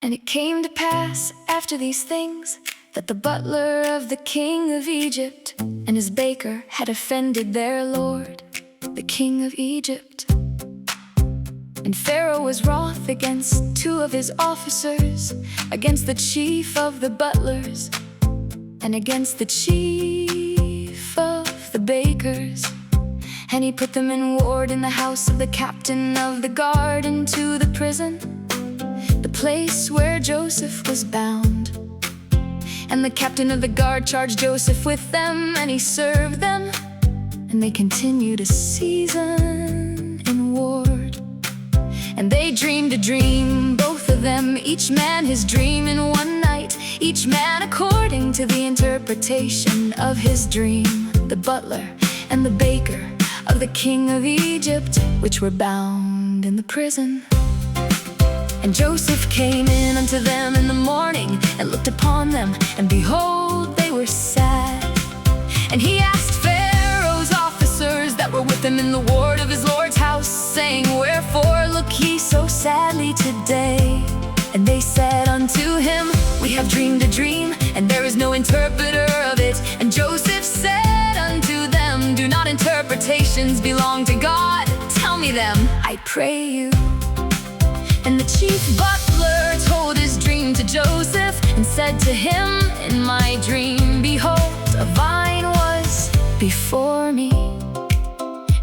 And it came to pass after these things that the butler of the king of Egypt and his baker had offended their lord, the king of Egypt. And Pharaoh was wroth against two of his officers, against the chief of the butlers, and against the chief of the bakers. And he put them in ward in the house of the captain of the guard, into the prison, the place where Joseph was bound. And the captain of the guard charged Joseph with them, and he served them, and they continued a season in ward. And they dreamed a dream, both of them, each man his dream in one night, each man according to the interpretation of his dream, the butler and the baker of the king of Egypt, which were bound in the prison. And Joseph came in unto them in the morning, and looked upon them, and behold, they were sad. And he asked Pharaoh's officers that were with him in the ward of his lord's house, saying, Wherefore look ye so sadly today? And they said unto him, We have dreamed a dream, and there is no interpreter of it. And Joseph said unto them, Do not interpretations belong to God? Tell me them, I pray you. And the chief butler told his dream to Joseph, and said to him, In my dream, behold, a vine was before me,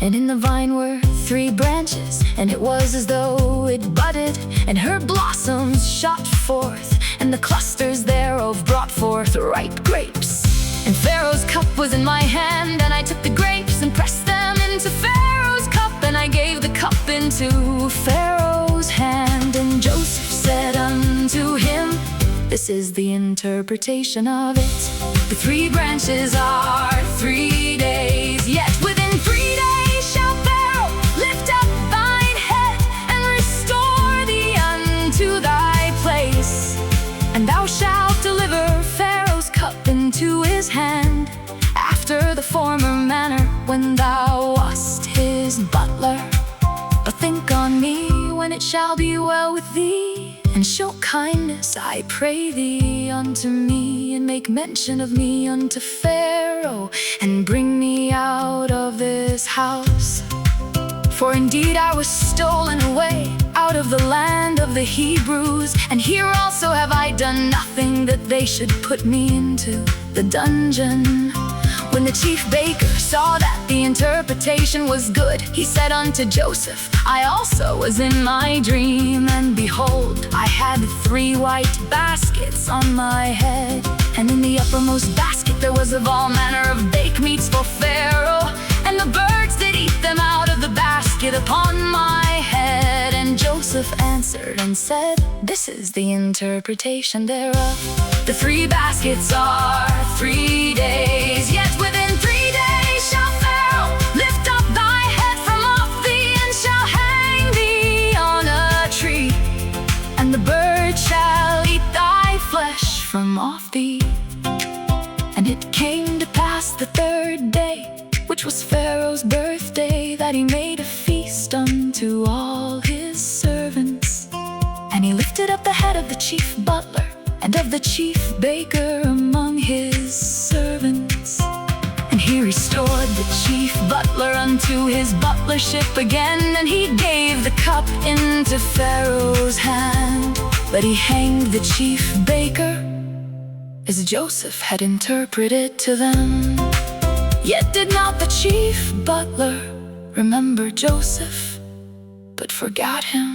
and in the vine were 3 branches, and it was as though it budded, and her blossoms shot forth, and the clusters thereof brought forth ripe grapes. And Pharaoh's cup was in my hand, and I took the grapes and pressed them into Pharaoh's cup, and I gave the cup into Pharaoh's hand. And Joseph said unto him, This is the interpretation of it. The 3 branches are 3 days, yet within 3 days shall Pharaoh lift up thine head, and restore thee unto thy place. And thou shalt deliver Pharaoh's cup into his hand, after the former manner, when thou wast his butler. But think on me when it shall be well with thee, and show kindness, I pray thee, unto me, and make mention of me unto Pharaoh, and bring me out of this house. For indeed I was stolen away out of the land of the Hebrews, and here also have I done nothing that they should put me into the dungeon. When the chief baker saw that the interpretation was good, he said unto Joseph, I also was in my dream, and behold, I had 3 white baskets on my head, and in the uppermost basket there was of all manner of baked meats for Pharaoh, and the birds did eat them out of the basket upon my head. And Joseph answered and said, This is the interpretation thereof. The 3 baskets are 3 days, yet within 3 days shall Pharaoh lift up thy head from off thee, and shall hang thee on a tree, and the bird shall eat thy flesh from off thee. And it came to pass the 3rd day, which was Pharaoh's birthday, that he made a feast unto all his servants. And he lifted up the head of the chief butler and of the chief baker among his servants. And he restored the chief butler unto his butlership again, and he gave the cup into Pharaoh's hand. But he hanged the chief baker, as Joseph had interpreted to them. Yet did not the chief butler remember Joseph, but forgot him.